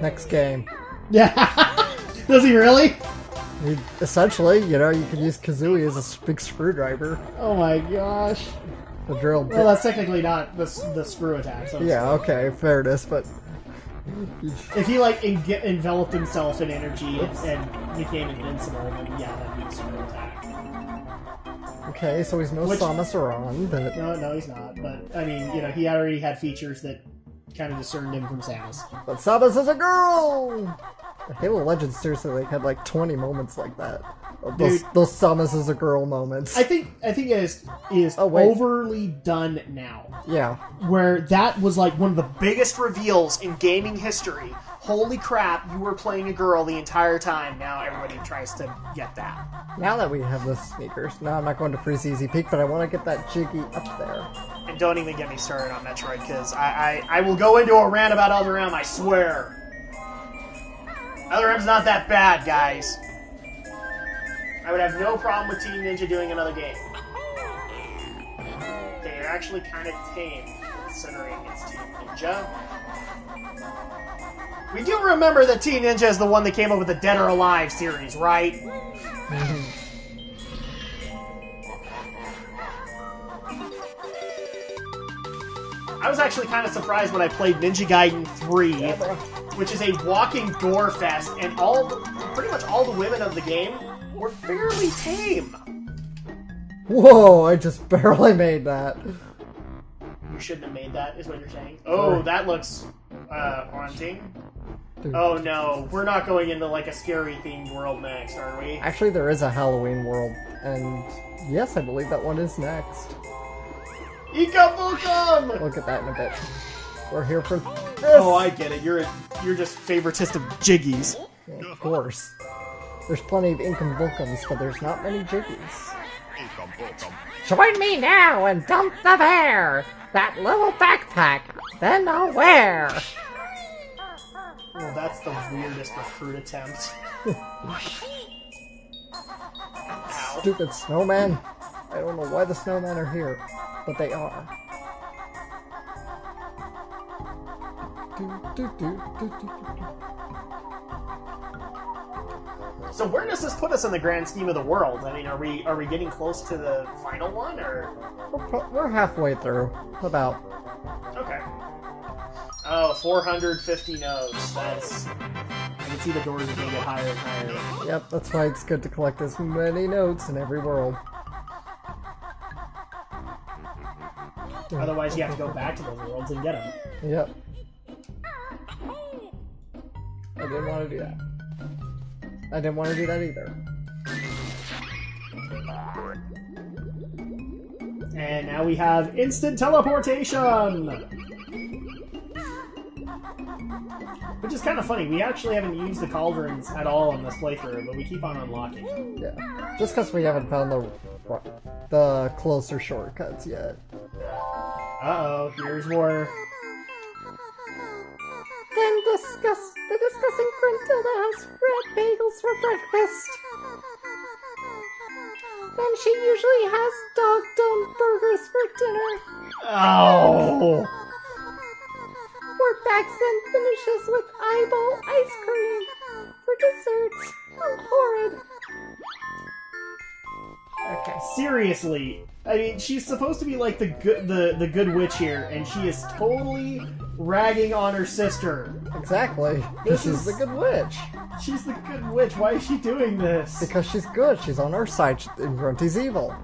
Next game. Yeah. Does he really? Essentially, you know, you can use Kazooie as a big screwdriver. Oh my gosh. The drill. Well, that's technically not the screw attack. So yeah, okay, fairness, but... If he, like, enveloped himself in energy and became invincible, then yeah, that'd be a screw attack. Okay, so he's no Samus Aran, but... No, he's not. But, I mean, you know, he already had features that kind of discerned him from Samus. But Samus is a girl! Halo Legends seriously had like 20 moments like that. Those Samus is a girl moments. I think it is overly done now. Yeah. Where that was like one of the biggest reveals in gaming history. Holy crap, you were playing a girl the entire time. Now everybody tries to get that. Now that we have the sneakers, now I'm not going to freeze easy peak, but I want to get that Jiggy up there. And don't even get me started on Metroid, because I will go into a rant about Other M, I swear. Other M's not that bad, guys. I would have no problem with Team Ninja doing another game. They're actually kind of tame, considering it's Team Ninja. We do remember that Team Ninja is the one that came up with the Dead or Alive series, right? I was actually kind of surprised when I played Ninja Gaiden 3, which is a walking gore fest, and pretty much all the women of the game were fairly tame. Whoa, I just barely made that. You shouldn't have made that, is what you're saying? Oh, that looks haunting. Dude. Oh no, we're not going into like a scary themed world next, are we? Actually, there is a Halloween world, and yes, I believe that one is next. Ikabukum! Look at that in a bit. We're here for this! Oh, I get it. You're just favoritist of Jiggies. Yeah, of course. There's plenty of Inkambookums, but there's not many Jiggies. Join me now and dump the bear! That little backpack! Then I'll wear! Well, that's the weirdest recruit attempt. Stupid snowman. I don't know why the snowmen are here, but they are. So where does this put us in the grand scheme of the world? I mean, are we getting close to the final one, or? We're halfway through. About. Okay. Oh, 450 nodes. That's... I can see the doors are going to get higher and higher. Yep, that's why it's good to collect as many notes in every world. Otherwise, you have to go back to those worlds and get them. Yep. I didn't want to do that. I didn't want to do that either. And now we have instant teleportation! Which is kind of funny. We actually haven't used the cauldrons at all in this playthrough, but we keep on unlocking. Yeah. Just because we haven't found the closer shortcuts yet. Uh-oh, here's more. Then the discussing Gruntilda has red bagels for breakfast. Then she usually has dog-done burgers for dinner. Oh! Workbacks then finishes with eyeball ice cream for dessert. Oh, horrid. Okay, seriously. I mean, she's supposed to be like the good witch here, and she is totally ragging on her sister. Exactly. This is the good witch. She's the good witch. Why is she doing this? Because she's good. She's on our side, and Grunty's evil.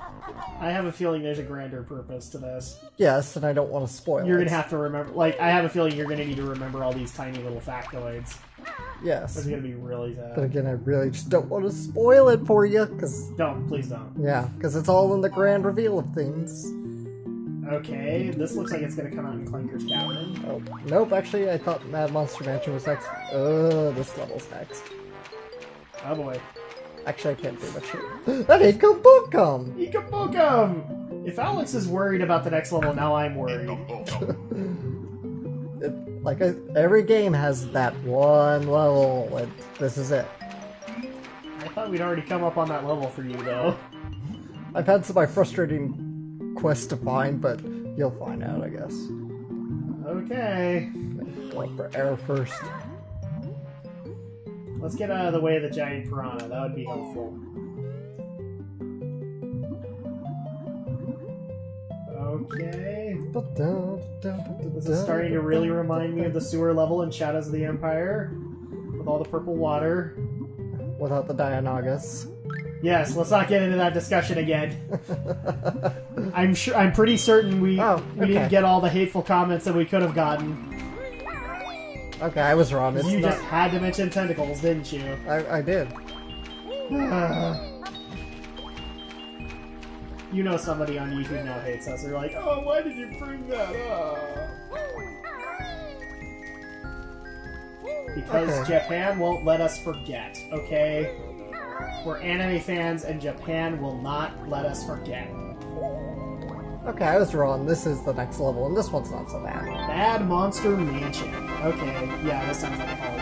I have a feeling there's a grander purpose to this. Yes, and I don't want to spoil You're it. gonna have to remember. Like, I have a feeling you're gonna need to remember all these tiny little factoids. Yes. That's gonna be really sad. But again, I really just don't want to spoil it for you, because... Don't, please don't. Yeah, because it's all in the grand reveal of things. Okay, this looks like it's gonna come out in Clanker's Cavern. Oh, nope, actually, I thought Mad Monster Mansion was next. This level's next. Oh boy. Actually, I can't do much here. That Ikabukum! Ikabukum! If Alex is worried about the next level, now I'm worried. Every game has that one level, and this is it. I thought we'd already come up on that level for you, though. I've had some of my frustrating quests to find, but you'll find out, I guess. Okay. Going for error first. Let's get out of the way of the giant piranha. That would be helpful. Okay. This is starting to really remind me of the sewer level in Shadows of the Empire. With all the purple water. Without the Dianogus. Yes, let's not get into that discussion again. I'm pretty certain we didn't get all the hateful comments that we could have gotten. Okay, I was wrong. You just had to mention tentacles, didn't you? I did. You know somebody on YouTube now hates us. They're like, oh, why did you bring that up? Because Japan won't let us forget, okay? We're anime fans and Japan will not let us forget. Okay, I was wrong. This is the next level, and this one's not so bad. Bad Monster Mansion. Okay, yeah, this sounds like home.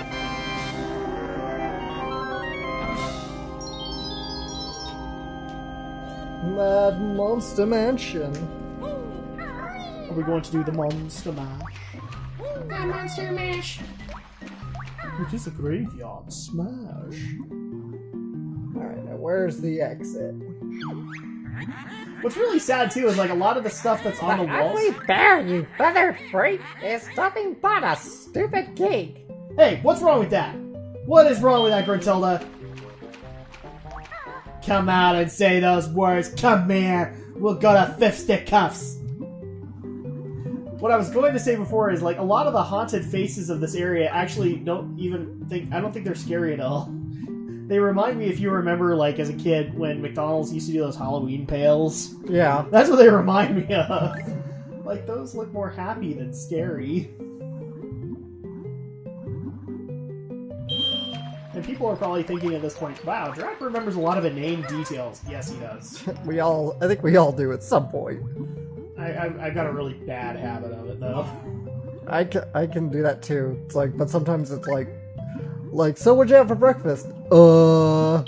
Mad Monster Mansion. Are we going to do the Monster Mash? The Monster Mash! It is a graveyard smash. Alright, now where's the exit? What's really sad too is like a lot of the stuff that's on the walls. Ugly bear, you feather freak, is nothing but a stupid geek. Hey, what's wrong with that? What is wrong with that, Gruntilda? Come out and say those words. Come here. We'll go to fifth stick cuffs. What I was going to say before is like a lot of the haunted faces of this area actually I don't think they're scary at all. They remind me, if you remember, like, as a kid, when McDonald's used to do those Halloween pails. Yeah. That's what they remind me of. Like, those look more happy than scary. And people are probably thinking at this point, wow, Drak remembers a lot of inane details. Yes, he does. I think we all do at some point. I've got a really bad habit of it, though. I can do that too. It's like, but sometimes it's like, so what'd you have for breakfast? But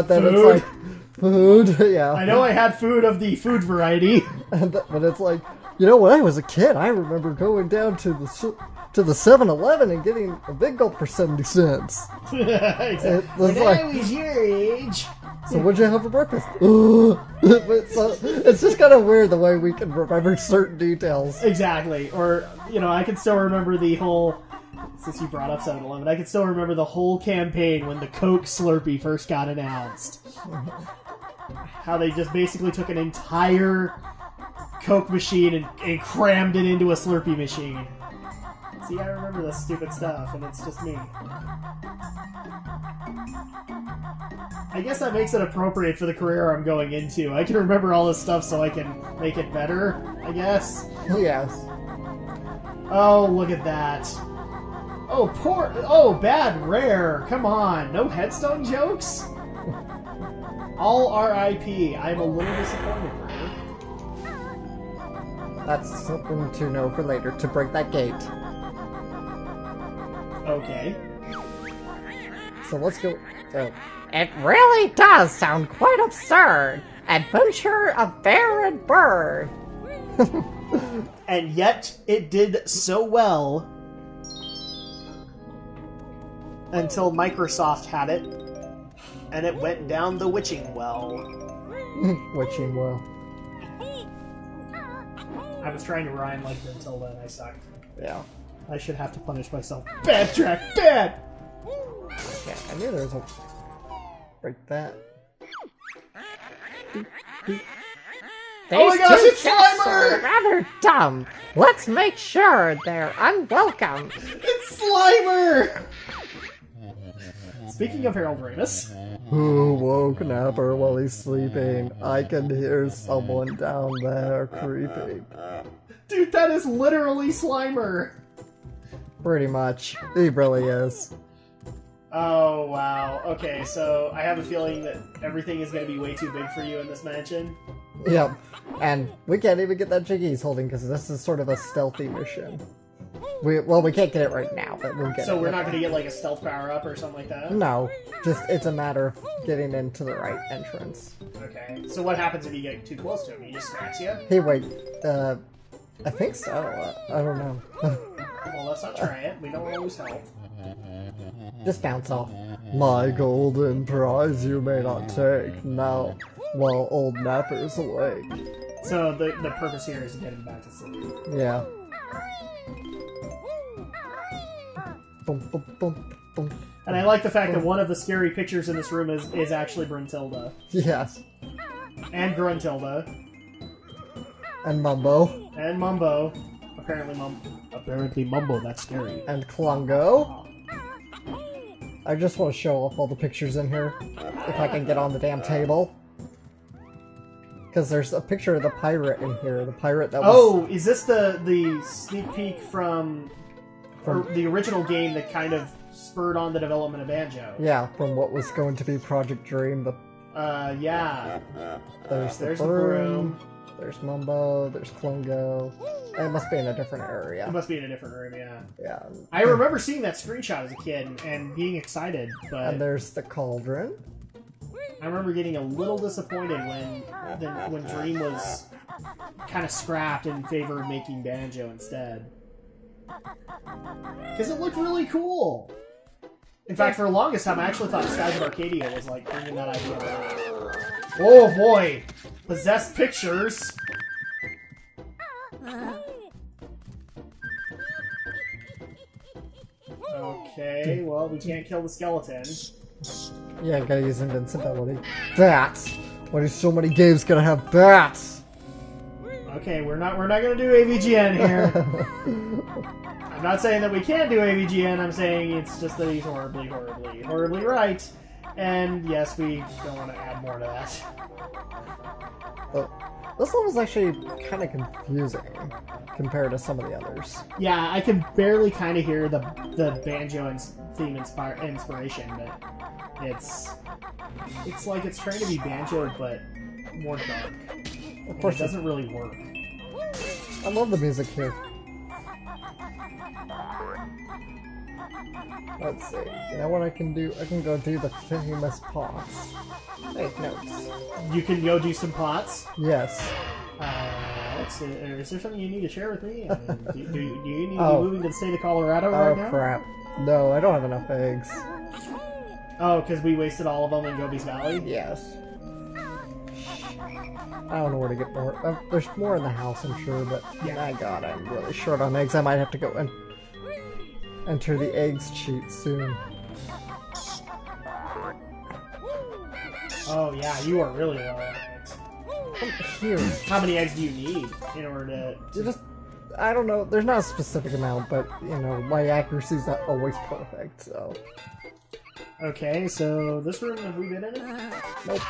then food. It's like, food, yeah. I know I had food of the food variety. But it's like, you know, when I was a kid, I remember going down to the 7-Eleven and getting a big gulp for 70 cents. Exactly. When I was your age. So what'd you have for breakfast? It's just kind of weird the way we can remember certain details. Exactly. Or, you know, I can still remember the whole... Since you brought up 7-Eleven, I can still remember the whole campaign when the Coke Slurpee first got announced. How they just basically took an entire Coke machine and crammed it into a Slurpee machine. See, I remember this stupid stuff, and it's just me. I guess that makes it appropriate for the career I'm going into. I can remember all this stuff so I can make it better, I guess. Yes. Oh, look at that. Oh, bad rare. Come on. No headstone jokes? All R.I.P. I'm a little disappointed, Rare. That's something to know for later, to break that gate. Okay. So let's go... It really does sound quite absurd. Adventure of bear and bird. And yet, it did so well... until Microsoft had it, and it went down the witching well. Witching well. I was trying to rhyme like until then, I sucked. Yeah. I should have to punish myself. Bad Drak, bad! Yeah, I knew there was a... Break that. These oh my gosh, two it's chests Slimer! are rather dumb. Let's make sure they're unwelcome. It's Slimer! Speaking of Harold Ramis... Who woke Napper while he's sleeping? I can hear someone down there creeping. Dude, that is literally Slimer! Pretty much. He really is. Oh, wow. Okay, so I have a feeling that everything is going to be way too big for you in this mansion. Yep. And we can't even get that jig he's holding because this is sort of a stealthy mission. We can't get it right now, but we'll get it. So we're not going to get like a stealth power-up or something like that? No. Just, it's a matter of getting into the right entrance. Okay. So what happens if you get too close to him? He just smacks you? Hey, wait. I think so. I don't know. Well, let's not try it. We don't want to lose health. Just bounce off. My golden prize you may not take now while old Napper's awake. So the purpose here is to get him back to sleep. Yeah. Boom, boom, boom, boom. And I like the fact that one of the scary pictures in this room is actually Bruntilda. Yes. And Gruntilda. And Mumbo. And Mumbo. Apparently Mumbo, that's scary. And Klungo. I just want to show off all the pictures in here. If I can get on the damn table. Because there's a picture of the pirate in here. The pirate that was... Oh, is this the sneak peek from the original game that kind of spurred on the development of Banjo? Yeah, from what was going to be Project Dream. Yeah. There's the the broom. There's Mumbo. There's Klungo. It must be in a different area. It must be in a different room, yeah. Yeah. I remember seeing that screenshot as a kid and being excited, but... And there's the cauldron. I remember getting a little disappointed when Dream was kind of scrapped in favor of making Banjo instead. Because it looked really cool! In fact, for the longest time, I actually thought Skies of Arcadia was like bringing that idea back. Oh boy! Possessed pictures! Okay, well, we can't kill the skeleton. Yeah, gotta use invincibility. Bats! Why do so many games gotta have bats? Okay, we're not gonna do AVGN here. I'm not saying that we can't do AVGN, I'm saying it's just that he's horribly right. And yes, we don't want to add more to that. This level's actually kind of confusing compared to some of the others. Yeah, I can barely kind of hear the banjo theme inspiration, but it's like it's trying to be banjo, but more dark. Of course, it doesn't really work. I love the music here. Let's see. You know what I can do? I can go do the famous pots. Take notes. You can go do some pots? Yes. Let's see. Is there something you need to share with me? I mean, do you need to be moving to the state of Colorado right now? Oh, crap. No, I don't have enough eggs. Oh, because we wasted all of them in Gobi's Valley? Yes. I don't know where to get more. There's more in the house, I'm sure, but my god, I'm really short on eggs. I might have to go and enter the eggs cheat soon. Oh yeah, you are really low on eggs. Here. How many eggs do you need in order to... Just, I don't know. There's not a specific amount, but, you know, my accuracy's not always perfect, so... Okay, so this room, have we been in it? Nope.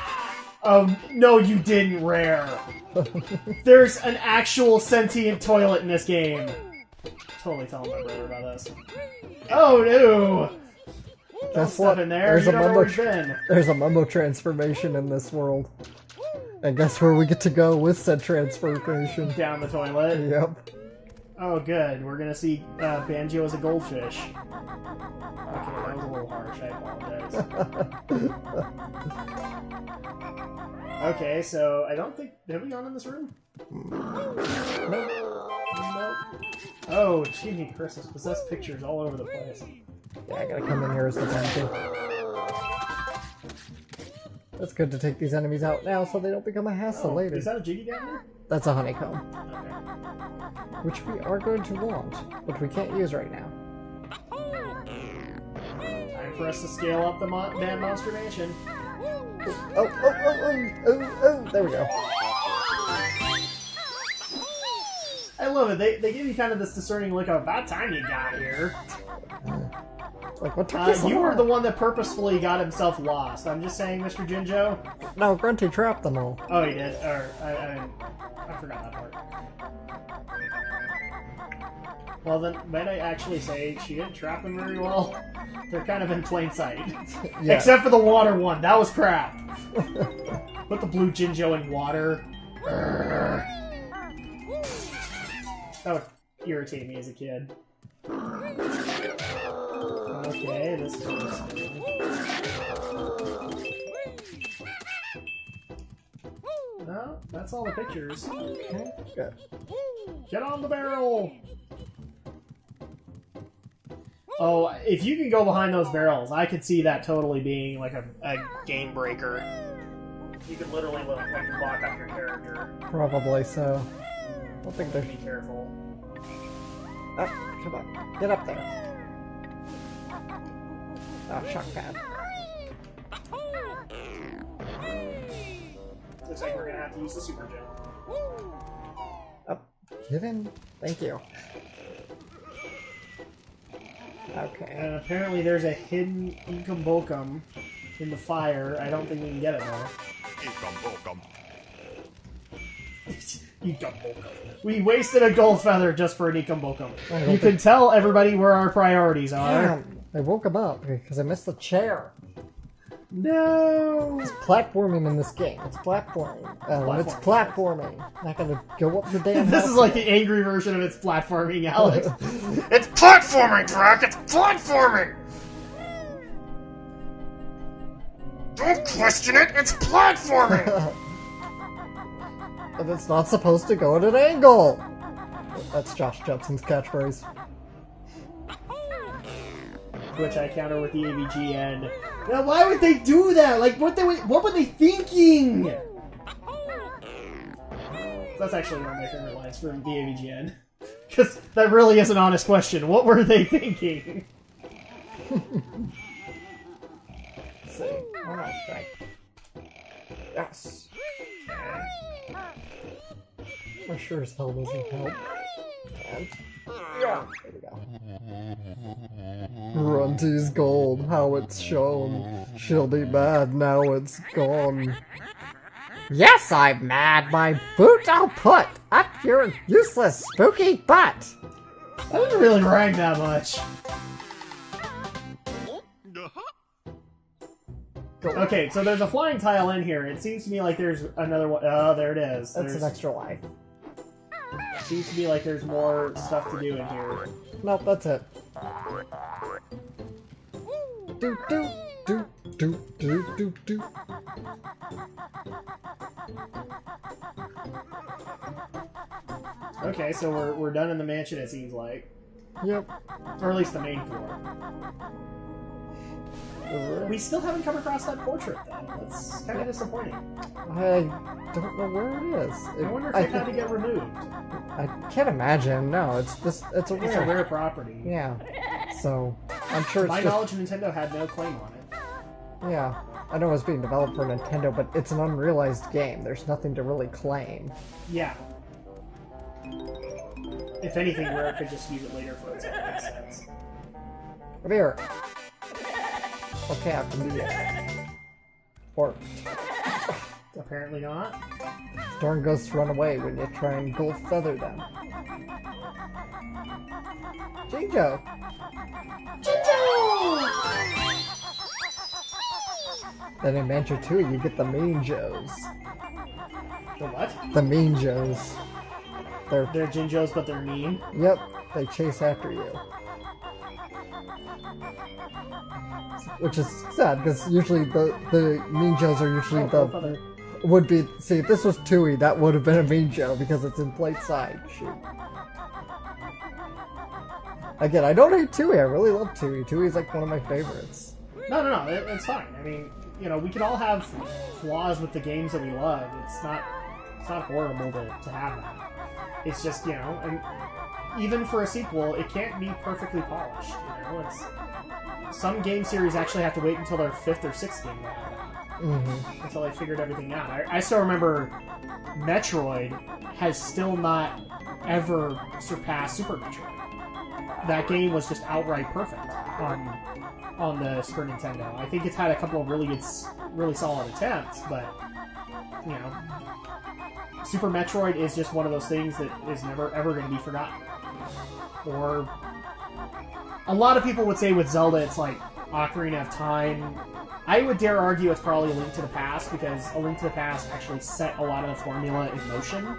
Oh, no you didn't, Rare! There's an actual sentient toilet in this game! Totally telling my brother about this. Oh no! Guess what? In there. There's a Mumbo transformation in this world. And guess where we get to go with said transformation? Down the toilet? Yep. Oh good, we're gonna see Banjo as a goldfish. Okay, that was a little harsh, I apologize. Okay, so I don't think... Have we gone in this room? Nope. Oh, gee, Christmas possessed pictures all over the place. Yeah, I gotta come in here as the Banjo. It's good to take these enemies out now so they don't become a hassle later. Is that a Jiggy down there? That's a honeycomb. Okay. Which we are going to want, but we can't use right now. Time for us to scale up the damn Monster Mansion. Oh, there we go. I love it. They give you kind of this discerning look of about time you got here. Like, what took you so you long? were the one that purposefully got himself lost. I'm just saying, Mr. Jinjo. No, Grunty trapped them all. Oh, he did. Or I forgot that part. Well, then, might I actually say she didn't trap them very well? They're kind of in plain sight. Yeah. Except for the water one. That was crap. Put the blue Jinjo in water. That would irritate me as a kid. Okay, this is good. No, that's all the pictures. Okay, good. Get on the barrel! Oh, if you can go behind those barrels, I could see that totally being like a game breaker. You could literally like lock up your character. Probably so. I don't think there's... Be careful. Oh, come on. Get up there. Oh, shock pad. Looks like we're gonna have to use the super gem. Oh, get in. Thank you. Okay. And apparently there's a hidden Inkum Bokum in the fire. I don't think we can get it though. Inkum Bokum. We wasted a gold feather just for an Inkum Bokum. You can tell everybody where our priorities are. Damn, I woke him up because I missed the chair. No! It's platforming in this game. It's platforming. It's platforming. Not gonna go up the damn This house is like yet. the angry version of it's platforming, Alex. It's platforming, Drak! It's platforming! Don't question it! It's platforming! And it's not supposed to go at an angle! That's Josh Judson's catchphrase. Which I counter with the AVG and... Now, why would they do that? Like, what were they thinking? That's actually one of my favorite lines from the AVGN. Because that really is an honest question. What were they thinking? Let's see. Alright, right. Yes. For sure as hell doesn't help. And... yeah, there we go. Runty's gold, how it's shown. She'll be mad now it's gone. Yes, I'm mad. My boot I'll put up your useless spooky butt. That doesn't really rhyme that much. Okay, so there's a flying tile in here. It seems to me like there's another one. Oh, there it is. That's an extra life. Seems to me like there's more stuff to do in here. Nope, that's it. Do do do do do do do. Okay, so we're done in the mansion, it seems like. Yep. Or at least the main floor. We still haven't come across that portrait, though. That's kind of disappointing. I don't know where it is. I wonder if it had to get removed. I can't imagine. No, it's It's a rare property. Yeah. So I'm sure To it's my just, knowledge, Nintendo had no claim on it. yeah. I know it's being developed for Nintendo, but it's an unrealized game. There's nothing to really claim. Yeah. If anything, Rare could just use it later for its own assets. Come here. Okay, I can do it. Or Apparently not. storm ghosts run away when you try and gold feather them. Jinjo! Then in Banjo 2, you get the Mean Joes. The what? The Mean Joes. They're, They're Jinjos, but they're mean. yep, they chase after you. Which is sad, because usually the Mean Joes are usually Feather. would be, see, if this was Tui, that would have been a Mean Joe, because it's in plain sight. Shoot. Again, I don't hate Tui, I really love Tui. Tui is like one of my favorites. No, it's fine. I mean, you know, we can all have flaws with the games that we love. It's not horrible to have that. It's just, you know, and even for a sequel, it can't be perfectly polished. You know, it's some game series actually have to wait until their 5th or 6th game to have that. Until they figured everything out. I still remember Metroid has still not ever surpassed Super Metroid. That game was just outright perfect on the Super Nintendo. I think it's had a couple of really solid attempts, but you know, Super Metroid is just one of those things that is never ever going to be forgotten. Or a lot of people would say with Zelda, it's like Ocarina of Time. I would dare argue it's probably A Link to the Past, because A Link to the Past actually set a lot of the formula in motion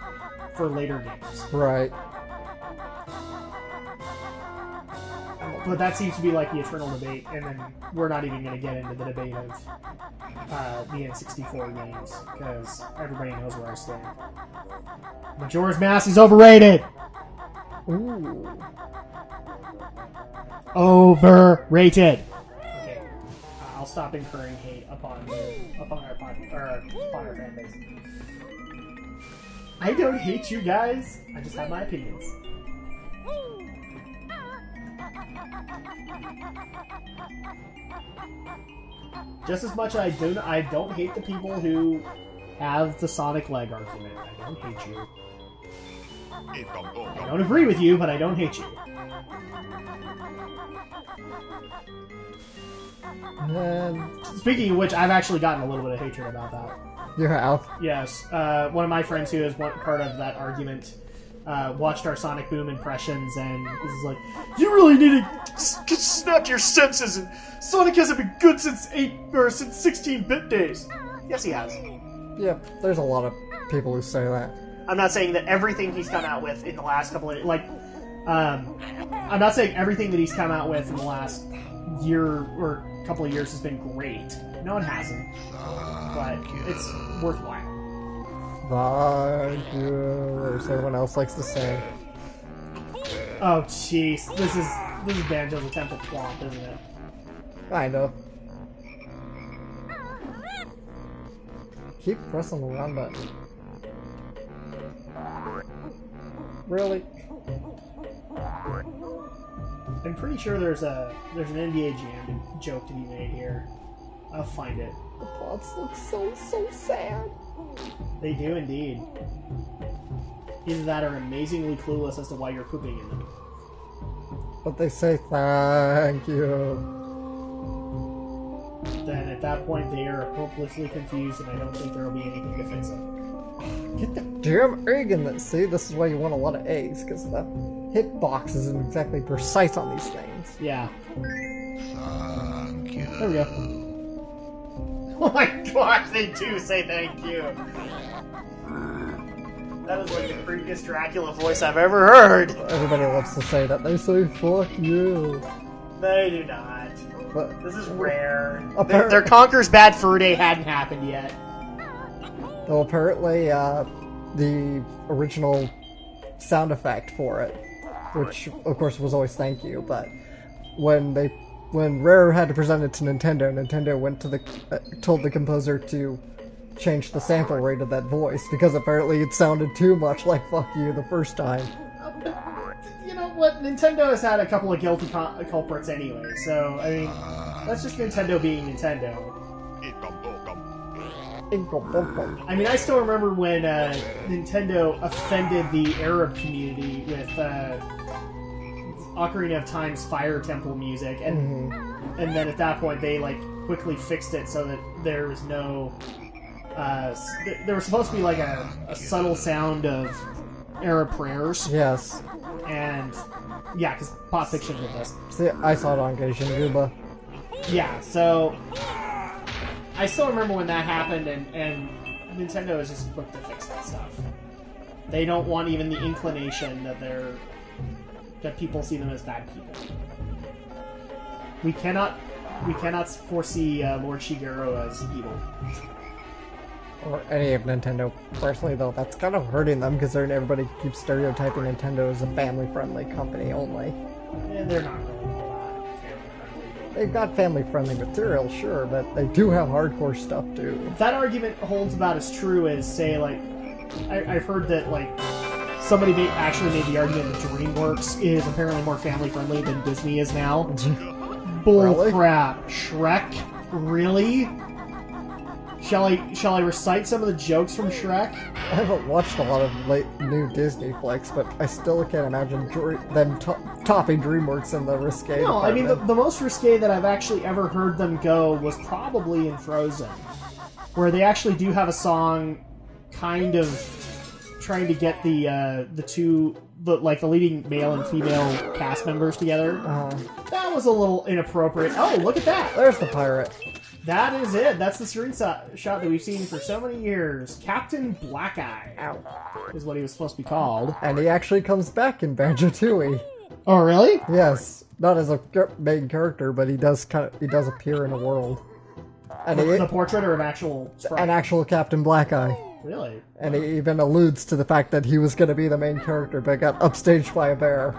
for later games. Right. I'm a But that seems to be like the eternal debate, and then we're not even going to get into the debate of the N64 games, because everybody knows where I stand. Majora's Mask is overrated! Ooh. Overrated! Okay, I'll stop incurring hate upon our fan base. I don't hate you guys, I just have my opinions. Just as much I don't hate the people who have the Sonic leg argument. I don't hate you. I don't agree with you, but I don't hate you. Speaking of which, I've actually gotten a little bit of hatred about that. You have? Yes. One of my friends who is part of that argument watched our Sonic Boom impressions and was like, "You really need to snap your senses, and Sonic hasn't been good since 16-bit days." Yes, he has. Yeah, there's a lot of people who say that. I'm not saying that everything he's come out with in the last couple of... I'm not saying everything that he's come out with in the last year or couple of years has been great. No, it hasn't. But it's worthwhile. Thank you, as everyone else likes to say. Oh, jeez. This is Banjo's attempt at plot, isn't it? Kind of. Keep pressing the run button. Really? I'm pretty sure there's an NBA Jam joke to be made here. I'll find it. The plots look so sad. They do indeed. Either that or amazingly clueless as to why you're pooping in them. But they say thank you. Then at that point they are hopelessly confused, and I don't think there will be anything to fix it. Get the damn egg in this. See, this is why you want a lot of eggs, because the hitbox isn't exactly precise on these things. Yeah. Thank you. There we go. Oh my gosh, they do say thank you. That is like the creepiest Dracula voice I've ever heard. Everybody loves to say that. They say fuck you. They do not. But This is rare. Apparently- Their Conker's Bad Fur Day hadn't happened yet. Well, apparently, the original sound effect for it, which of course was always thank you, but when Rare had to present it to Nintendo, Nintendo went to told the composer to change the sample rate of that voice because apparently it sounded too much like fuck you the first time. You know what? Nintendo has had a couple of guilty culprits anyway, so I mean, that's just Nintendo being Nintendo. I mean, I still remember when Nintendo offended the Arab community with Ocarina of Time's Fire Temple music, and then at that point they like quickly fixed it so that there was no. There was supposed to be like a subtle sound of Arab prayers. Yes. And yeah, because Pop Fiction did this. See, I saw it on Gaijin Gooba. Yeah, so I still remember when that happened, and Nintendo is just quick to fix that stuff. They don't want even the inclination that people see them as bad people. We cannot foresee Lord Shigeru as evil. Or any of Nintendo. Personally, though, that's kind of hurting them because everybody keeps stereotyping Nintendo as a family-friendly company only. And they're not really family-friendly. They've got family-friendly material, sure, but they do have hardcore stuff, too. That argument holds about as true as, say, like, I've heard that, like, somebody actually made the argument that DreamWorks is apparently more family-friendly than Disney is now. Bull Really? crap. Shrek? Really? Shall I recite some of the jokes from Shrek? I haven't watched a lot of new Disney flicks, but I still can't imagine them topping DreamWorks in the risque No, I mean, department. the most risque that I've actually ever heard them go was probably in Frozen, where they actually do have a song kind of trying to get the leading male and female cast members together. That was a little inappropriate. Oh, look at that! There's the pirate. That is it. That's the screenshot that we've seen for so many years. Captain Black Eye Ow. is what he was supposed to be called. And he actually comes back in Banjo Tooie. Oh, really? Yes, not as a main character, but he does appear in the world. And The portrait or an actual sprite? an actual Captain Black Eye. Really? And he even alludes to the fact that he was going to be the main character, but got upstaged by a bear.